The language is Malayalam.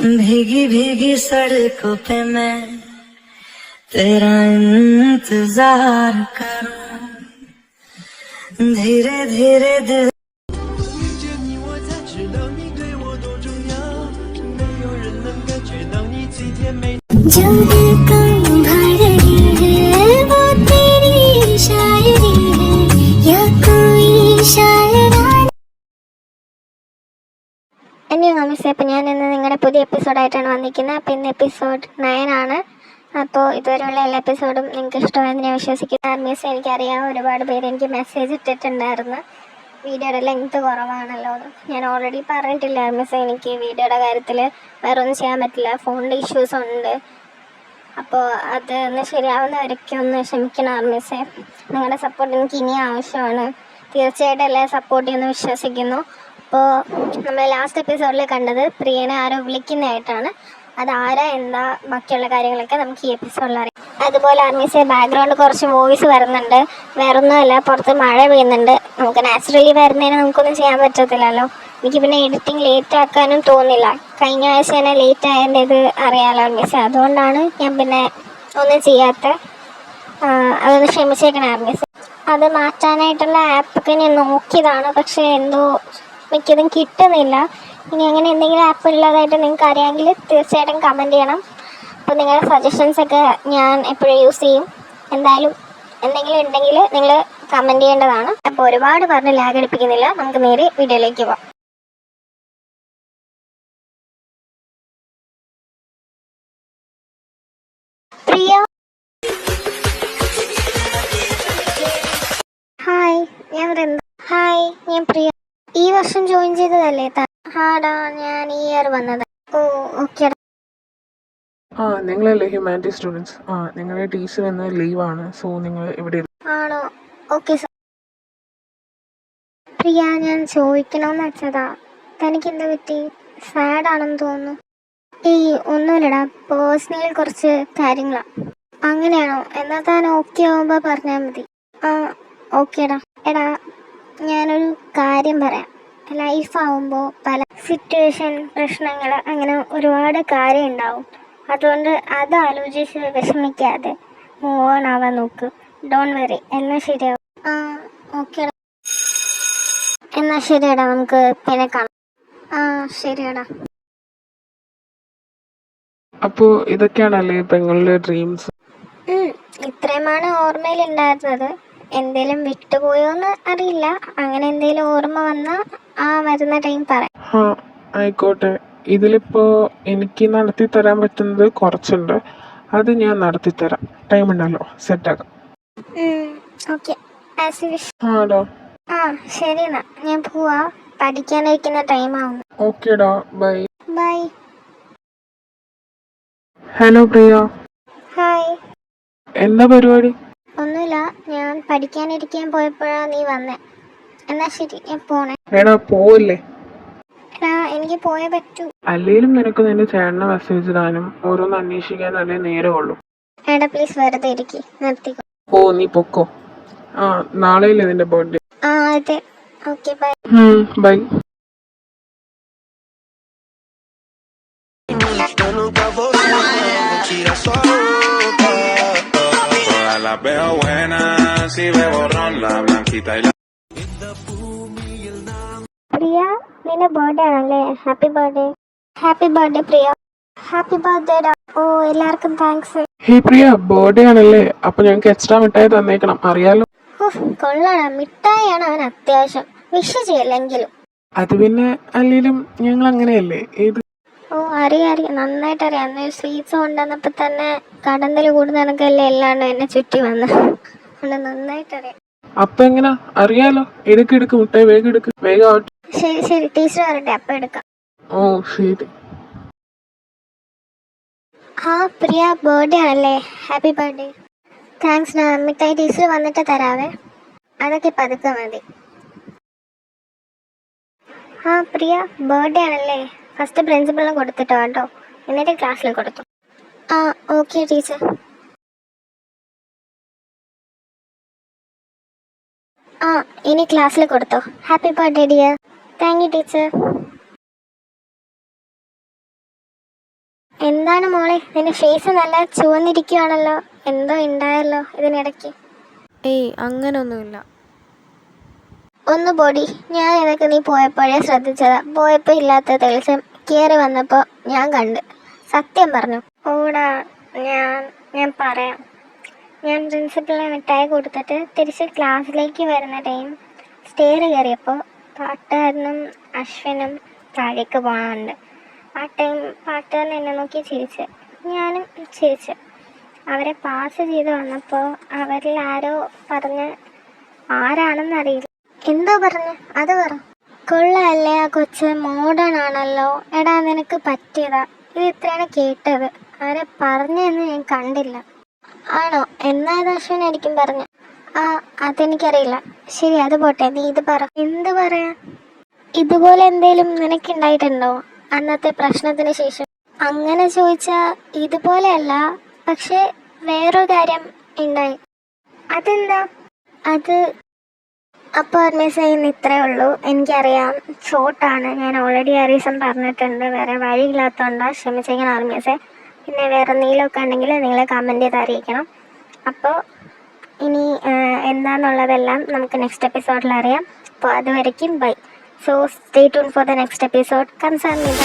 भीगी भीगी सड़कों पे मैं तेरा इंतजार करूं, धीरे धीरे दिल जो दिल को भा रही है वो तेरी शायरी है या कोई शायरा. എൻ്റെ നമസ്തേ. അപ്പോൾ ഞാൻ ഇന്ന് നിങ്ങളുടെ പുതിയ എപ്പിസോഡായിട്ടാണ് വന്നിരിക്കുന്നത്. അപ്പോൾ ഇന്ന് എപ്പിസോഡ് 9 ആണ്. അപ്പോൾ ഇതുവരെയുള്ള എല്ലാ എപ്പിസോഡും നിങ്ങൾക്ക് ഇഷ്ടമായെന്ന് ഞാൻ വിശ്വസിക്കുന്നു. ആർമീസ് എനിക്കറിയാം, ഒരുപാട് പേര് എനിക്ക് മെസ്സേജ് ഇട്ടിട്ടുണ്ടായിരുന്നു വീഡിയോയുടെ ലെങ്ത്ത് കുറവാണല്ലോ എന്ന്. ഞാൻ ഓൾറെഡി പറഞ്ഞിട്ടില്ല ആർമീസ്, എനിക്ക് വീഡിയോയുടെ കാര്യത്തിൽ വേറെ ഒന്നും ചെയ്യാൻ പറ്റില്ല, ഫോണിൻ്റെ ഇഷ്യൂസ് ഉണ്ട്. അപ്പോൾ അത് ഒന്ന് ശരിയാവുന്നവരൊക്കെ ഒന്ന് ക്ഷമിക്കണം ആർമീസേ. നിങ്ങളുടെ സപ്പോർട്ട് എനിക്ക് ഇനി ആവശ്യമാണ്. തീർച്ചയായിട്ടും എല്ലാവരും സപ്പോർട്ട് ചെയ്യുമെന്ന് വിശ്വസിക്കുന്നു. അപ്പോൾ നമ്മൾ ലാസ്റ്റ് എപ്പിസോഡിൽ കണ്ടത് പ്രിയനെ ആരോ വിളിക്കുന്നതായിട്ടാണ്. അതാരാ എന്താ ബാക്കിയുള്ള കാര്യങ്ങളൊക്കെ നമുക്ക് ഈ എപ്പിസോഡിൽ അറിയാം. അതുപോലെ ആർമീസെ ബാക്ക്ഗ്രൗണ്ട് കുറച്ച് വോയിസ് വരുന്നുണ്ട്, വേറൊന്നുമല്ല, പുറത്ത് മഴ പെയ്യുന്നുണ്ട്. നമുക്ക് നാച്ചുറലി വരുന്നതിന് നമുക്കൊന്നും ചെയ്യാൻ പറ്റത്തില്ലല്ലോ. എനിക്ക് പിന്നെ എഡിറ്റിംഗ് ലേറ്റ് ആക്കാനും തോന്നില്ല. കഴിഞ്ഞ ആഴ്ച തന്നെ ലേറ്റ് ആയതിൻ്റെ ഇത് അറിയാമല്ലോ ആർമീസെ, അതുകൊണ്ടാണ് ഞാൻ പിന്നെ ഒന്നും ചെയ്യാത്ത. അതൊന്ന് ക്ഷമിച്ചേക്കണം ആർമീസെ. അത് മാറ്റാനായിട്ടുള്ള ആപ്പൊക്കെ ഞാൻ നോക്കിയതാണ്, പക്ഷേ എന്തോ മിക്കതും കിട്ടുന്നില്ല. ഇനി അങ്ങനെ എന്തെങ്കിലും ആപ്പ് ഉള്ളതായിട്ട് നിങ്ങൾക്ക് അറിയാമെങ്കിൽ തീർച്ചയായിട്ടും കമൻറ്റ് ചെയ്യണം. അപ്പോൾ നിങ്ങളുടെ സജഷൻസൊക്കെ ഞാൻ എപ്പോഴും യൂസ് ചെയ്യും. എന്തായാലും എന്തെങ്കിലും ഉണ്ടെങ്കിൽ നിങ്ങൾ കമൻറ്റ് ചെയ്യേണ്ടതാണ്. അപ്പോൾ ഒരുപാട് പറഞ്ഞ് ലാഗ് അടിപ്പിക്കുന്നില്ല, നമുക്ക് നേരെ വീഡിയോയിലേക്ക് പോകാം. പ്രിയ, ഹായ്, ഞാൻ വൃന്ദ. ഹായ്, ഞാൻ പ്രിയ. ഈ വർഷം ജോയിൻ ചെയ്തതല്ലേ? ആടാ, ഞാൻ ഈ ഇയർ വന്നത്. ഓ ഓക്കെ. നിങ്ങളല്ലേ ഹ്യൂമാനിറ്റി സ്റ്റുഡൻസ്? നിങ്ങളുടെ ടീച്ചർ ഇന്ന് ലീവാണ്, സോ നിങ്ങൾ ഇവിടെ. ആണോ? Okay sir. പ്രിയ, ഞാൻ ചോദിക്കണമെന്ന് വെച്ചതാ, തനിക്ക് എന്താ പറ്റി? സാഡ് ആണെന്ന് തോന്നുന്നു. ഏയ് ഒന്നുമില്ലടാ, പേഴ്സണലി കുറച്ച് കാര്യങ്ങളാ. അങ്ങനെയാണോ? എന്നാൽ താൻ ഓക്കെ ആവുമ്പോൾ പറഞ്ഞാൽ മതി. ഓക്കേടാ. എടാ, ഞാനൊരു കാര്യം പറയാം. ലൈഫാവുമ്പോൾ പല സിറ്റുവേഷൻ, പ്രശ്നങ്ങൾ, അങ്ങനെ ഒരുപാട് കാര്യം ഉണ്ടാവും. അതുകൊണ്ട് അതാലോചിച്ച് വിഷമിക്കാതെ മൂവ് ഓൺ ആവാൻ നോക്ക്. ഡോണ്ട് വെറി, എല്ലാം ശരിയാവും. ഓക്കേടാ. എന്നാൽ ശരിയടാ, നമുക്ക് പിന്നെ കാണാം. ശരിയടാ. അപ്പോൾ ഇതൊക്കെയാണല്ലേ പെങ്ങളുടെ ഡ്രീംസ്? ഇത്രയുമാണ് ഓർമ്മയിൽ ഉണ്ടായിരുന്നത്. എന്തേലും വിട്ടുപോയോന്ന് അറിയില്ല. അങ്ങനെ എന്തേലും ഓർമ്മ വന്നാൽ വരുന്ന ടൈം പറയാം. ആയിക്കോട്ടെ. ഇതിലിപ്പോൾ എനിക്ക് നടത്തി തരാൻ പറ്റുന്നത് കുറച്ചുണ്ട്, അത് ഞാൻ നടത്തിത്തരാം. ടൈം ഉണ്ടല്ലോ, സെറ്റാക്കാം. Okay, as you wish. ആടോ. ശരി എന്നാ, ഞാൻ പോവാ, പഠിക്കാനിരിക്കുന്ന ടൈം ആവുന്നു. ഓക്കേടാ, bye. Bye. Hello Priya. Hi. എന്താ പരിപാടി? ഒന്നുമില്ല, ഞാൻ പഠിക്കാനിരിക്കാൻ പോയപ്പോഴാ നീ വന്നേ. എന്നാ ശരി, ഞാൻ പോണേ. എടാ പോവല്ലേ? എടാ, എനിക്ക് പോയേ പറ്റൂ. അല്ലേലും നിനക്ക് നിന്റെ ചേട്ടനെ മെസ്സേജ് ഇടാനും ഓരോന്ന് അന്വേഷിക്കാനും അല്ലേ നേരമുള്ളൂ. എടാ പ്ലീസ്, വെറുതെ ഇരിക്കും, നിർത്തിക്കോ. ഓ, നീ പൊക്കോ. നാളെയല്ലേ നിന്റെ ബർത്ത്ഡേ? അതെ. Okay, by. ബൈ. പ്രിയ, നിന്റെ ബർത്ത്ഡേ ആണല്ലേ? Happy birthday. ഹാപ്പി ബർത്ത്ഡേ പ്രിയ. ഹാപ്പി ബർത്ത്ഡേ ഡാ. ഓ, എല്ലാവർക്കും താങ്ക്സ്. ഹേ പ്രിയ, ബർത്ത്ഡേ ആണല്ലേ? അപ്പൊ ഞങ്ങൾക്ക് എക്സ്ട്രാ മിഠായി തന്നേക്കണം, അറിയാലോ. കൊള്ളാണ്, മിഠായിയാണ് അവൻ അത്യാവശ്യം, വിഷ് ചെയ്യില്ലെങ്കിലും. അത് പിന്നെ അല്ലേലും ഞങ്ങൾ അങ്ങനെയല്ലേ. ഓ, അറിയാം, നന്നായിട്ട് അറിയാം. അന്ന് സ്വീറ്റ്സ് കൊണ്ടുവന്നപ്പോ തന്നെ കടന്തൽ കൂടുന്ന കണക്കല്ലേ എല്ലാണ്ട് എന്നെ ചുറ്റി വന്ന്. അതുകൊണ്ട് നന്നായിട്ട് അറിയാം. അപ്പൊ എങ്ങനാ? അറിയാലോ. എടുക്ക് മുട്ടായി, വേഗം എടുക്ക്, വേഗം ആവട്ടെ. ശരി, ടീച്ചർ വരട്ടെ, അപ്പൊ എടുക്കാം. ഓ ശരി. പ്രിയ, ബർത്ത്ഡേ ആണല്ലേ? Happy birthday. താങ്ക്സ്. മിഠായി ടീച്ചർ വന്നിട്ട് തരാവേ, അതൊക്കെ പതുക്കെ മതി. പ്രിയ, ബർത്ത്ഡേ ആണല്ലേ? ഫസ്റ്റ് പ്രിൻസിപ്പളിന് കൊടുത്തിട്ടോ കേട്ടോ, എന്നിട്ട് ക്ലാസ്സിൽ കൊടുത്തു. Okay teacher. ഇനി ക്ലാസ്സിൽ കൊടുത്തോ. Happy birthday dear. Thank you teacher. എന്താണ് മോളെ, നിന്റെ ഫേസ് നല്ല ചുവന്നിരിക്കുകയാണല്ലോ, എന്തോ ഉണ്ടായല്ലോ ഇതിനിടയ്ക്ക്? ഏയ് അങ്ങനൊന്നുമില്ല. ഒന്ന് പൊടി, ഞാൻ ഇതൊക്കെ നീ പോയപ്പോഴേ ശ്രദ്ധിച്ചതാ. പോയപ്പോൾ ഇല്ലാത്ത തെളിച്ചം കയറി വന്നപ്പോൾ ഞാൻ കണ്ട്. സത്യം പറഞ്ഞു. ഓടാ, ഞാൻ പറയാം. ഞാൻ പ്രിൻസിപ്പലിനെ മിഠായി കൊടുത്തിട്ട് തിരിച്ച് ക്ലാസ്സിലേക്ക് വരുന്ന ടൈം സ്റ്റെയർ കയറിയപ്പോൾ പാട്ടുകാരനും അശ്വിനും താഴേക്ക് പോകാനുണ്ട്. ആ ടൈം പാട്ടുകാരൻ എന്നെ നോക്കി ചിരിച്ച്, ഞാനും ചിരിച്ച്. അവരെ പാസ് ചെയ്ത് വന്നപ്പോൾ അവരിൽ ആരോ പറഞ്ഞ്, ആരാണെന്നറിയില്ല, എന്തോ പറഞ്ഞു, അത് പറ. കൊള്ളാല്ലേ ആ കൊച്ച്, മോഡേൺ ആണല്ലോ. എടാ നിനക്ക് പറ്റിയതാ. ഇത് ഇത്രയാണ് കേട്ടത്, ആരെ പറഞ്ഞെന്ന് ഞാൻ കണ്ടില്ല. ആണോ? എന്നാ അത് അശ്വിനായിരിക്കും പറഞ്ഞു. ആ, അതെനിക്കറിയില്ല. ശരി, അത് പോട്ടെ, നീ ഇത് പറ. എന്ത് പറയാ? ഇതുപോലെ എന്തേലും നിനക്കുണ്ടായിട്ടുണ്ടോ അന്നത്തെ പ്രശ്നത്തിന് ശേഷം? അങ്ങനെ ചോദിച്ചാ ഇതുപോലെയല്ല, പക്ഷെ വേറൊരു കാര്യം ഉണ്ടായി. അതെന്താ? അത് അപ്പോൾ മിസ് ഇന്ന് ഇത്രേ ഉള്ളൂ. എനിക്കറിയാം ഷോർട്ടാണ്, ഞാൻ ഓൾറെഡി ആ റീസൺ പറഞ്ഞിട്ടുണ്ട്. വേറെ വഴിയില്ലാത്തതുകൊണ്ടാണ്, ക്ഷമിച്ചിരിക്കണം ആർമീസെ. പിന്നെ വേറെ എന്തെങ്കിലുമൊക്കെ ഉണ്ടെങ്കിൽ നിങ്ങൾ കമൻറ്റ് ചെയ്ത് അറിയിക്കണം. അപ്പോൾ ഇനി എന്താണെന്നുള്ളതെല്ലാം നമുക്ക് നെക്സ്റ്റ് എപ്പിസോഡിൽ അറിയാം. അപ്പോൾ അതുവരയ്ക്കും bye. So stay tune for the next episode. കംസാമിത.